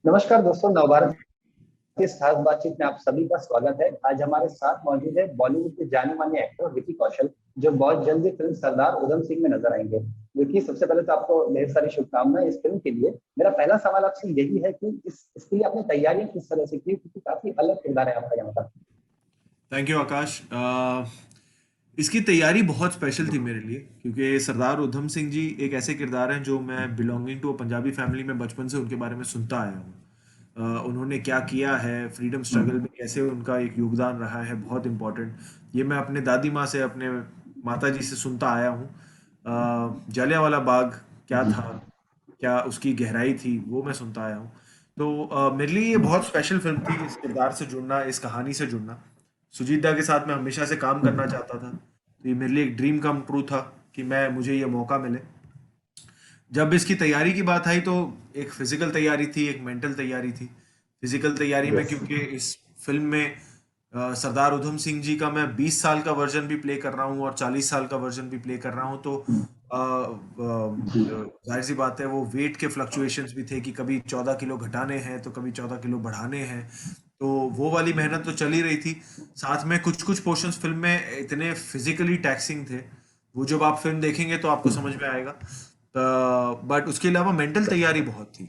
नमस्कार दोस्तों, नवभारत की इस खास बातचीत में आप सभी का स्वागत है। आज हमारे साथ मौजूद है बॉलीवुड के जाने माने एक्टर विकी कौशल, जो बहुत जल्दी फिल्म सरदार उधम सिंह में नजर आएंगे। विकी, सबसे पहले तो आपको ढेर सारी शुभकामनाएं इस फिल्म के लिए। मेरा पहला सवाल आपसे यही है कि इसके लिए आपने तैयारियां किस तरह से की, क्योंकि काफी अलग किरदार है आपका यहाँ का। थैंक यू आकाश। इसकी तैयारी बहुत स्पेशल थी मेरे लिए, क्योंकि सरदार उधम सिंह जी एक ऐसे किरदार हैं जो मैं belonging to a Punjabi family में बचपन से उनके बारे में सुनता आया हूँ। उन्होंने क्या किया है फ्रीडम स्ट्रगल में, कैसे उनका एक योगदान रहा है बहुत इम्पोर्टेंट। ये मैं अपने दादी माँ से, अपने माता जी से सुनता आया हूँ। जलियांवाला बाग क्या था, क्या उसकी गहराई थी, वो मैं सुनता आया हूँ। तो मेरे लिए ये बहुत स्पेशल फिल्म थी, इस किरदार से जुड़ना, इस कहानी से जुड़ना। सुजीत दा के साथ मैं हमेशा से काम करना चाहता था, तो ये मेरे लिए एक ड्रीम कम ट्रू था कि मैं मुझे ये मौका मिले। जब इसकी तैयारी की बात आई तो एक फिजिकल तैयारी थी, एक मेंटल तैयारी थी। फिजिकल तैयारी में, यस। क्योंकि इस फिल्म में सरदार उधम सिंह जी का मैं 20 साल का वर्जन भी प्ले कर रहा हूँ और 40 साल का वर्जन भी प्ले कर रहा हूँ, तो जाहिर सी बात है वो वेट के फ्लक्चुएशंस भी थे कि कभी 14 किलो घटाने हैं तो कभी 14 किलो बढ़ाने हैं। तो वो वाली मेहनत तो चल ही रही थी। साथ में कुछ कुछ पोर्शंस फिल्म में इतने फिजिकली टैक्सिंग थे, वो जब आप फिल्म देखेंगे तो आपको समझ में आएगा। बट उसके अलावा मेंटल तैयारी बहुत थी,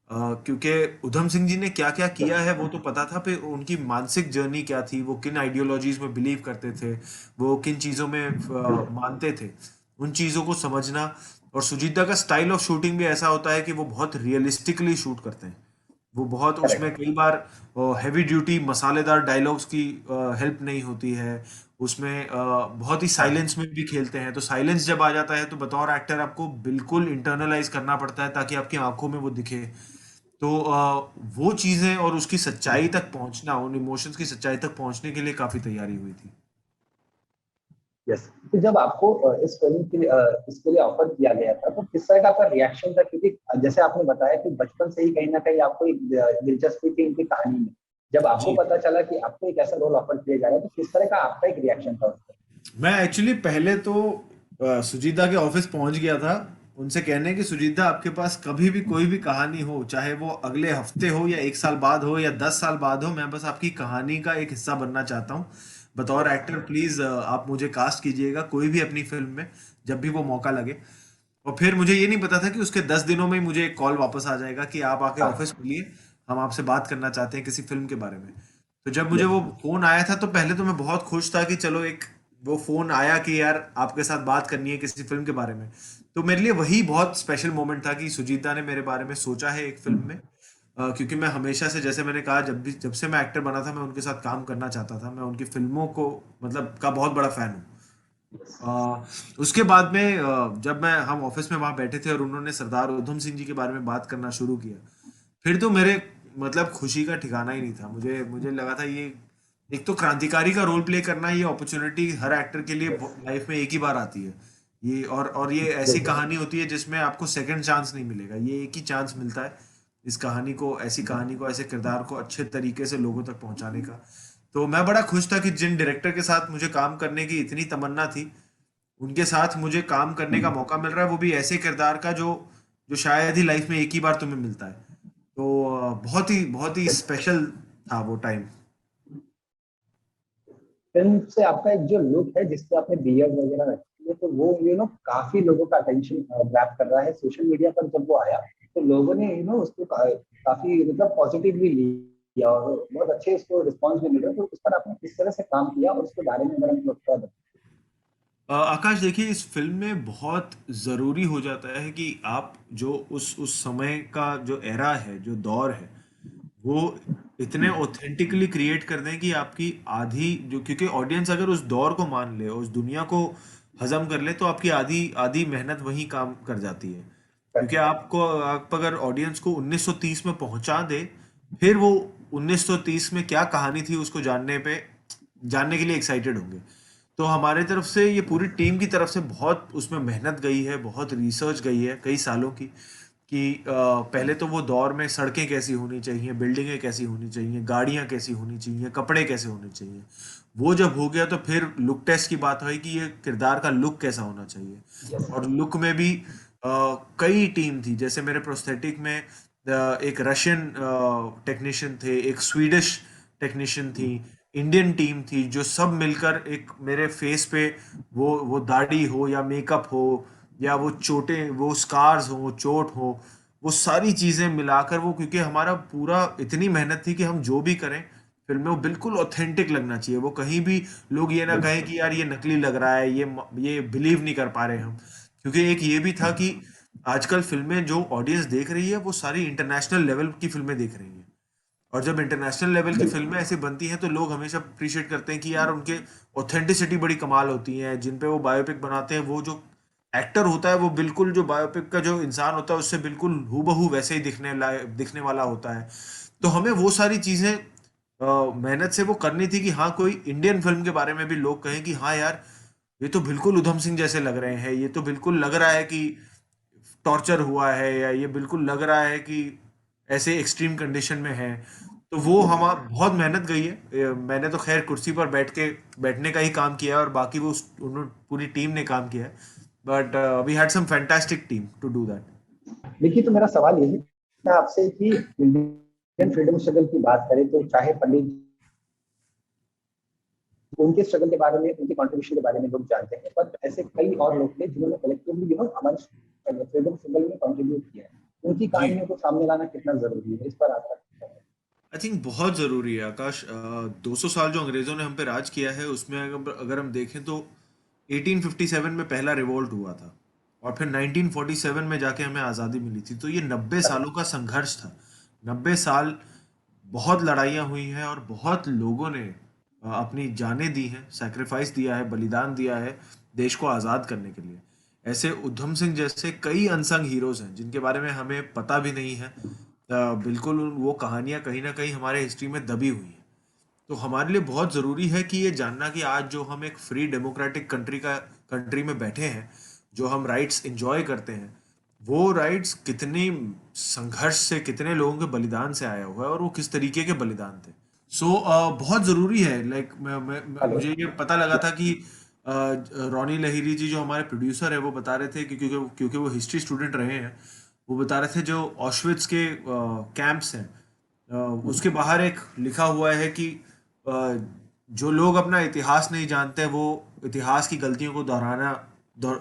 क्योंकि उधम सिंह जी ने क्या क्या किया है वो तो पता था, फिर उनकी मानसिक जर्नी क्या थी, वो किन आइडियोलॉजीज में बिलीव करते थे, वो किन चीज़ों में मानते थे, उन चीज़ों को समझना। और सुजीता का स्टाइल ऑफ शूटिंग भी ऐसा होता है कि वो बहुत रियलिस्टिकली शूट करते हैं। वो बहुत उसमें करेक्ट। कई बार हैवी ड्यूटी मसालेदार डायलॉग्स की हेल्प नहीं होती है। उसमें बहुत ही साइलेंस में भी खेलते हैं, तो साइलेंस जब आ जाता है तो बतौर एक्टर आपको बिल्कुल इंटरनलाइज करना पड़ता है ताकि आपकी आंखों में वो दिखे। तो वो चीजें और उसकी सच्चाई तक पहुंचना, उन इमोशंस की सच्चाई तक पहुंचने के लिए काफी तैयारी हुई थी। यस। तो जब आपको इस फिल्म के लिए इसके लिए ऑफर किया गया था, तो किस तरह का आपका रिएक्शन था? क्योंकि जैसे आपने बताया कि बचपन से ही कहीं ना कहीं आपको एक दिलचस्पी थी इनकी कहानी में। जब आपको जी, पता चला कि आपको एक ऐसा रोल ऑफर किया जा रहा है, तो किस तरह का आपका एक रिएक्शन था उस पर? मैं एक्चुअली पहले तो सुजीता के ऑफिस पहुंच गया था, उनसे कहने कि सुजीता, आपके पास कभी भी कोई भी कहानी हो, चाहे वो अगले हफ्ते हो या 1 साल बाद हो या 10 साल बाद हो, मैं बस आपकी कहानी का एक हिस्सा बनना चाहता हूँ बतौर एक्टर। प्लीज आप मुझे कास्ट कीजिएगा कोई भी अपनी फिल्म में, जब भी वो मौका लगे। और फिर मुझे ये नहीं पता था कि उसके 10 दिनों में ही मुझे एक कॉल वापस आ जाएगा कि आप आके ऑफिस हाँ। मिलिए, हम आपसे बात करना चाहते हैं किसी फिल्म के बारे में। तो जब मुझे यस। वो फोन आया था तो पहले तो मैं बहुत खुश था कि चलो, एक वो फोन आया कि यार आपके साथ बात करनी है किसी फिल्म के बारे में। तो मेरे लिए वही बहुत स्पेशल मोमेंट था कि सुजीता ने मेरे बारे में सोचा है एक फिल्म में। क्योंकि मैं हमेशा से, जैसे मैंने कहा, जब से मैं एक्टर बना था मैं उनके साथ काम करना चाहता था, मैं उनकी फिल्मों को मतलब का बहुत बड़ा फैन हूँ। उसके बाद में जब मैं हम ऑफिस में वहां बैठे थे और उन्होंने सरदार उधम सिंह जी के बारे में बात करना शुरू किया, फिर तो मेरे मतलब खुशी का ठिकाना ही नहीं था। मुझे मुझे लगा था ये एक तो क्रांतिकारी का रोल प्ले करना, ये अपॉर्चुनिटी हर एक्टर के लिए यस। लाइफ में एक ही बार आती है। ये और ये ऐसी बिल्कुल। कहानी होती है जिसमें आपको सेकंड चांस नहीं मिलेगा, ये एक ही चांस मिलता है इस कहानी को, ऐसी कहानी को, ऐसे किरदार को अच्छे तरीके से लोगों तक पहुंचाने का। तो मैं बड़ा खुश था कि जिन डायरेक्टर के साथ मुझे काम करने की इतनी तमन्ना थी, उनके साथ मुझे काम करने का मौका मिल रहा है, वो भी ऐसे किरदार का जो जो शायद ही लाइफ में एक ही बार तुम्हें मिलता है। तो बहुत ही स्पेशल था वो टाइम। फिल्म से आपका एक जो लुक है, जिससे आपने बियर्ड वगैरह रखी है, तो वो काफी लोगों का अटेंशन ग्रैब कर रहा है सोशल मीडिया पर। जब वो आया तो लोगों ने उसको काफी मतलब पॉजिटिवली लिया और बहुत अच्छे इसको रिस्पॉन्स भी मिल रहा है। तो उस पर आपने किस तरह से काम किया और उसके बारे में अगर हम लोग थोड़ा बताएं। आकाश, देखिए, इस फिल्म में बहुत ज़रूरी हो जाता है कि आप जो उस समय का जो एरा है, जो दौर है, वो इतने ऑथेंटिकली क्रिएट कर दें कि आपकी आधी जो, क्योंकि ऑडियंस अगर उस दौर को मान ले, उस दुनिया को हजम कर ले, तो आपकी आधी आधी मेहनत वहीं काम कर जाती है। क्योंकि आप अगर ऑडियंस को 1930 में पहुंचा दे, फिर वो 1930 में क्या कहानी थी उसको जानने के लिए एक्साइटेड होंगे। तो हमारे तरफ से, ये पूरी टीम की तरफ से बहुत उसमें मेहनत गई है, बहुत रिसर्च गई है कई सालों की, कि पहले तो वो दौर में सड़कें कैसी होनी चाहिए, बिल्डिंगें कैसी होनी चाहिए, गाड़ियां कैसी होनी चाहिए, कपड़े कैसे होने चाहिए। वो जब हो गया तो फिर लुक टेस्ट की बात हुई कि ये किरदार का लुक कैसा होना चाहिए। यस। और लुक में भी कई टीम थी, जैसे मेरे प्रोस्थेटिक में एक रशियन टेक्नीशियन थे, एक स्वीडिश टेक्नीशियन थी, इंडियन टीम थी, जो सब मिलकर एक मेरे फेस पे वो दाढ़ी हो या मेकअप हो या वो चोटें, वो स्कार्स हो, चोट हो, वो सारी चीजें मिलाकर वो, क्योंकि हमारा पूरा इतनी मेहनत थी कि हम जो भी करें फिल्म में वो बिल्कुल ऑथेंटिक लगना चाहिए। वो कहीं भी लोग ये ना कहें कि यार ये नकली लग रहा है, ये बिलीव नहीं कर पा रहे हम। क्योंकि एक ये भी था कि आजकल फिल्में जो ऑडियंस देख रही है वो सारी इंटरनेशनल लेवल की फिल्में देख रही है। और जब इंटरनेशनल लेवल की बिल्कुल। फिल्में ऐसी बनती हैं तो लोग हमेशा अप्रिशिएट करते हैं कि यार उनके ऑथेंटिसिटी बड़ी कमाल होती है। जिन पे वो बायोपिक बनाते हैं, वो जो एक्टर होता है वो बिल्कुल जो बायोपिक का जो इंसान होता है उससे बिल्कुल हूबहू वैसे ही दिखने वाला होता है। तो हमें वो सारी चीजें मेहनत से वो करनी थी कि हाँ, कोई इंडियन फिल्म के बारे में भी लोग कहें कि हाँ यार, ये तो बिल्कुल उधम सिंह जैसे लग रहे हैं, ये तो बिल्कुल लग रहा है कि टॉर्चर हुआ है, या ये बिल्कुल लग रहा है कि ऐसे एक्सट्रीम कंडीशन में है। तो वो हम बहुत मेहनत गई है। मैंने तो खैर कुर्सी पर बैठने का ही काम किया है, और बाकी वो उन्होंने पूरी टीम ने काम किया है। But we had some fantastic team to do that. देखिए, तो मेरा सवाल यही था आपसे कि इंडियन फ्रीडम स्ट्रगल की बात करें तो चाहे पंडित उनके स्ट्रगल के बारे में, उनके कंट्रीब्यूशन के बारे में लोग जानते हैं, पर ऐसे कई और लोग थे जिन्होंने कलेक्टिवली हमारे फ्रीडम स्ट्रगल में कंट्रीब्यूट किया है। उनकी जी, कहानियों को सामने लाना कितना जरूरी है, इस पर आपका क्या है? आई थिंक बहुत जरूरी है आकाश। 200 साल जो अंग्रेजों ने हम पे राज किया है, उसमें अगर हम देखें तो 1857 में पहला रिवोल्ट हुआ था, और फिर 1947 में जाके हमें आज़ादी मिली थी। तो ये 90 सालों का संघर्ष था। 90 साल, बहुत लड़ाइयाँ हुई हैं, और बहुत लोगों ने अपनी जानें दी हैं, सैक्रिफाइस दिया है, बलिदान दिया है देश को आज़ाद करने के लिए। ऐसे उधम सिंह जैसे कई अनसंग हीरोज हैं जिनके बारे में हमें पता भी नहीं है। बिल्कुल वो कहानियाँ कहीं ना कहीं हमारे हिस्ट्री में दबी हुई हैं। तो हमारे लिए बहुत ज़रूरी है कि ये जानना कि आज जो हम एक फ्री डेमोक्रेटिक कंट्री में बैठे हैं, जो हम राइट्स एंजॉय करते हैं, वो राइट्स कितनी संघर्ष से, कितने लोगों के बलिदान से आया हुआ है, और वो किस तरीके के बलिदान थे। सो बहुत ज़रूरी है। Like hello. मुझे ये पता लगा था कि रोनी लहिरी जी जो हमारे प्रोड्यूसर है वो बता रहे थे कि क्योंकि वो हिस्ट्री स्टूडेंट रहे हैं, वो बता रहे थे जो ऑशविट्स के कैंप्स हैं, उसके बाहर एक लिखा हुआ है कि अ, जो लोग अपना इतिहास नहीं जानते वो इतिहास की गलतियों को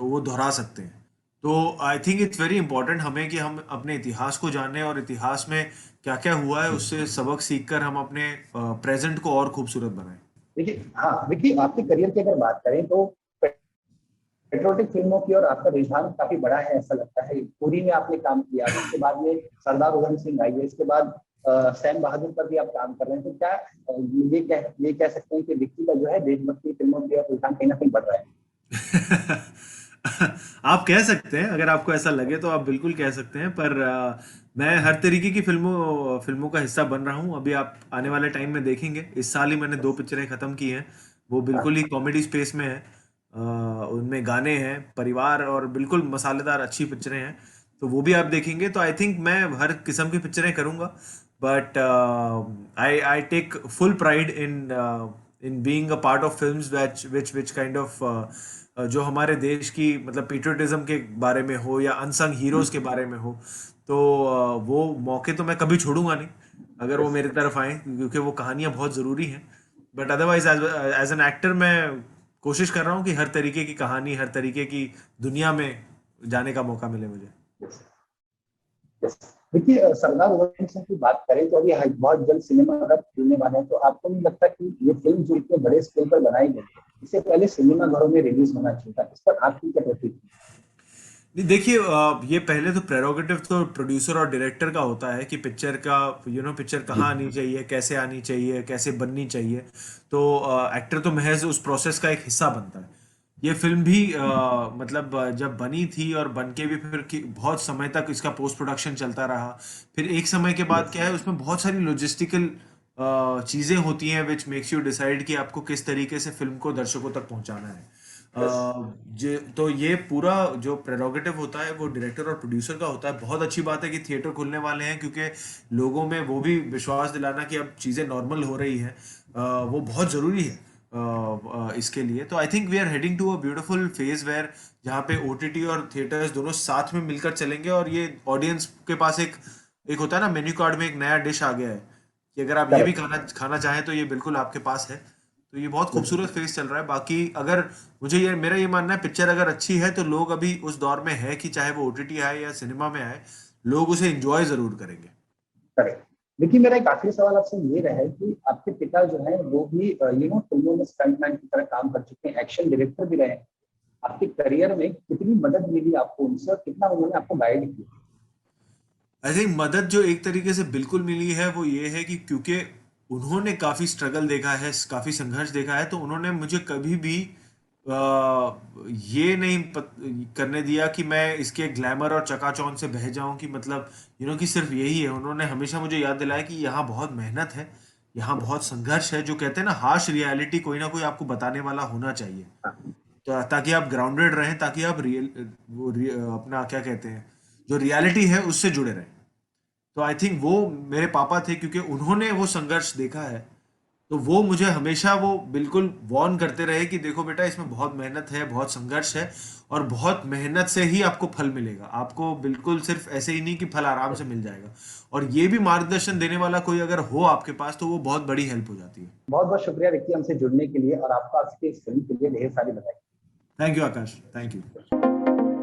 वो दोहरा सकते हैं। तो I think it's very important हमें कि हम अपने इतिहास को जानें, और इतिहास में क्या क्या हुआ है उससे सबक सीखकर हम अपने प्रेजेंट को और खूबसूरत बनाएं। देखिए, हाँ, देखिए, आपके करियर की अगर बात करें तो पेट्रियोटिक फिल्मों की और आपका रुझान काफी बड़ा है, ऐसा लगता है। उरी में आपने काम किया, उसके बाद में सरदार उधम सिंह आई है, इसके बाद सैम बहादुर पर भी आप काम कर रहे हैं। तो क्या ये कह सकते हैं कि विक्की का जो है देशभक्ति फिल्मों की और रुझान कहीं ना कहीं बढ़ रहा है? आप कह सकते हैं, अगर आपको ऐसा लगे तो आप बिल्कुल कह सकते हैं, पर मैं हर तरीके की फिल्मों फिल्मों का हिस्सा बन रहा हूँ। अभी आप आने वाले टाइम में देखेंगे, इस साल ही मैंने 2 पिक्चरें खत्म की हैं। वो बिल्कुल ही हाँ। कॉमेडी स्पेस में है। उनमें गाने हैं, परिवार, और बिल्कुल मसालेदार अच्छी पिक्चरें हैं। तो वो भी आप देखेंगे। तो आई थिंक मैं हर किस्म की पिक्चरें करूंगा, but I I take full pride in being a part of films which kind of जो हमारे देश की मतलब पेट्रियटिज्म के बारे में हो या अनसंग हीरोज के बारे में हो। तो वो मौके तो मैं कभी छोड़ूंगा नहीं अगर वो यस। मेरी तरफ आए, क्योंकि वो कहानियां बहुत ज़रूरी हैं। But otherwise as an actor मैं कोशिश कर रहा हूँ कि हर तरीके की कहानी, हर तरीके की दुनिया में जाने का मौका मिले मुझे। यस। यस। देखिए, सरदार उधम सिंह की बात करें तो अभी बहुत जल्द सिनेमा घर खुलने वाले हैं। तो आपको नहीं लगता कि ये फिल्म जो इतने बड़े स्केल पर बनाई गई है, इससे पहले सिनेमा घरों में रिलीज होना चाहिए था? इस पर आपकी क्या प्रतिक्रिया? नहीं, देखिए, ये पहले तो प्रेरोगेटिव तो प्रोड्यूसर और डायरेक्टर का होता है कि पिक्चर का पिक्चर जी। कहाँ आनी चाहिए, कैसे आनी चाहिए, कैसे बननी चाहिए। तो एक्टर तो महज उस प्रोसेस का एक हिस्सा बनता है। ये फिल्म भी मतलब जब बनी थी और बन के भी फिर बहुत समय तक इसका पोस्ट प्रोडक्शन चलता रहा। फिर एक समय के बाद यस। क्या है, उसमें बहुत सारी लॉजिस्टिकल चीज़ें होती हैं विच मेक्स यू डिसाइड कि आपको किस तरीके से फिल्म को दर्शकों तक पहुंचाना है। यस। तो ये पूरा जो प्रेरोगेटिव होता है वो डायरेक्टर और प्रोड्यूसर का होता है। बहुत अच्छी बात है कि थिएटर खुलने वाले हैं, क्योंकि लोगों में वो भी विश्वास दिलाना कि अब चीज़ें नॉर्मल हो रही हैं, वो बहुत ज़रूरी है इसके लिए। तो I think we are heading to a beautiful phase where जहाँ पे ओटीटी और थिएटर्स दोनों साथ में मिलकर चलेंगे, और ये ऑडियंस के पास एक एक होता है ना मेन्यू कार्ड में एक नया डिश आ गया है कि अगर आप ये भी करेक्ट। खाना खाना चाहें तो ये बिल्कुल आपके पास है। तो ये बहुत खूबसूरत फेस चल रहा है। बाकी अगर मुझे ये मेरा ये मानना है, पिक्चर अगर अच्छी है तो लोग अभी उस दौर में है कि चाहे वो ओटीटी आए या सिनेमा में आए, लोग उसे एंजॉय जरूर करेंगे। करेक्ट। देखिए, मेरा एक आखिरी सवाल आपसे ये रहा कि आपके पिता जो है वो भी फिल्मों में स्टंटमैन की तरह काम कर चुके हैं, एक्शन डायरेक्टर भी रहे हैं। आपके करियर में कितनी मदद मिली आपको उनसे और कितना उन्होंने आपको गाइड किया? आई थिंक मदद जो एक तरीके से बिल्कुल मिली है वो ये है कि क्योंकि उन्होंने काफ़ी स्ट्रगल देखा है, काफ़ी संघर्ष देखा है, तो उन्होंने मुझे कभी भी ये नहीं करने दिया कि मैं इसके ग्लैमर और चकाचौंध से बह जाऊं, कि मतलब कि सिर्फ यही है। उन्होंने हमेशा मुझे याद दिलाया कि यहाँ बहुत मेहनत है, यहाँ बहुत संघर्ष है। जो कहते हैं ना, हार्श रियलिटी कोई ना कोई आपको बताने वाला होना चाहिए, हाँ। तो ताकि आप ग्राउंडेड रहें, ताकि आप अपना क्या कहते हैं, जो रियलिटी है उससे जुड़े रहें। तो आई थिंक वो मेरे पापा थे, क्योंकि उन्होंने वो संघर्ष देखा है। तो वो मुझे हमेशा वो बिल्कुल वार्न करते रहे कि देखो बेटा, इसमें बहुत मेहनत है, बहुत संघर्ष है, और बहुत मेहनत से ही आपको फल मिलेगा। आपको बिल्कुल सिर्फ ऐसे ही नहीं कि फल आराम से मिल जाएगा। और ये भी मार्गदर्शन देने वाला कोई अगर हो आपके पास, तो वो बहुत बड़ी हेल्प हो जाती है। बहुत बहुत शुक्रिया रिक्की हमसे जुड़ने के लिए, और आपका आज के इस फिल्म के लिए ढेर सारी बधाई। Thank you Akash, thank you.